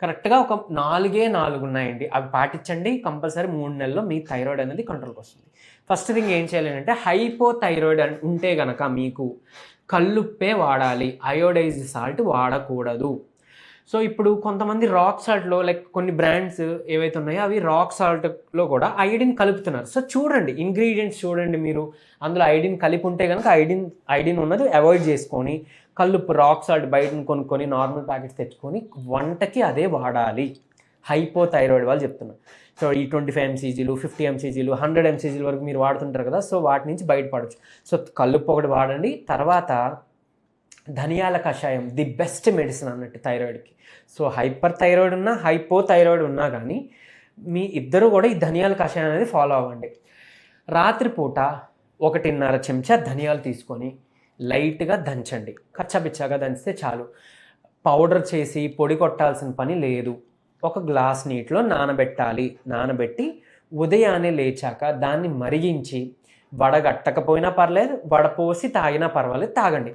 కరెక్ట్‌గా ఒక 4 ఉన్నాయండి. అవి పాటించండి. కంపల్సరీ 3 నెలల్లో మీ థైరాయిడ్ అనేది కంట్రోల్‌కి వస్తుంది. ఫస్ట్ థింగ్ ఏం చేయాలి అంటే హైపోథైరాయిడ్ ఉంటే గనక మీకు కల్లుప్పే వాడాలి. అయోడైజ్డ్ సాల్ట్ వాడకూడదు. సో, ఇప్పుడు కొంతమంది రాక్ సాల్ట్‌లో లైక్ కొన్ని బ్రాండ్స్ ఏవైతే ఉన్నాయో అవి రాక్ సాల్ట్‌లో కూడా అయోడిన్ కలుపుతున్నారు. సో, చూడండి ఇంగ్రీడియెంట్స్ చూడండి మీరు. అందులో అయోడిన్ కలిపి ఉంటే గనక అయోడిన్ ఉన్నది అవాయిడ్ చేసుకొని కల్లుప్పు రాక్ సాల్ట్ బయటను కొనుక్కొని నార్మల్ ప్యాకెట్స్ తెచ్చుకొని వంటకి అదే వాడాలి. హైపోథైరాయిడ్ వాళ్ళు చెప్తున్నారు. సో, ఈ 25 ఎంసీజీలు, 50 ఎంసీజీలు, 100 ఎంసీజీల వరకు మీరు వాడుతుంటారు కదా! సో, వాటి నుంచి బయటపడొచ్చు. సో, కల్లుప్పు ఒకటి వాడండి. తర్వాత ధనియాల కషాయం ది బెస్ట్ మెడిసిన్ అన్నట్టు థైరాయిడ్‌కి. సో, హైపర్ థైరాయిడ్ ఉన్నా, హైపోథైరాయిడ్ ఉన్నా గానీ మీ ఇద్దరు కూడా ఈ ధనియాల కషాయం అనేది ఫాలో అవ్వండి. రాత్రిపూట 1.5 చెంచా ధనియాలు తీసుకొని లైట్‌గా దంచండి. కచ్చాపిచ్చాగా దంచితే చాలు. పౌడర్ చేసి పొడి కొట్టాల్సిన పని లేదు. ఒక గ్లాస్ నీటిలో నానబెట్టాలి. నానబెట్టి ఉదయాన్నే లేచాక దాన్ని మరిగించి వడగట్టకపోయినా పర్లేదు, వడపోసి తాగినా పర్వాలేదు తాగండి.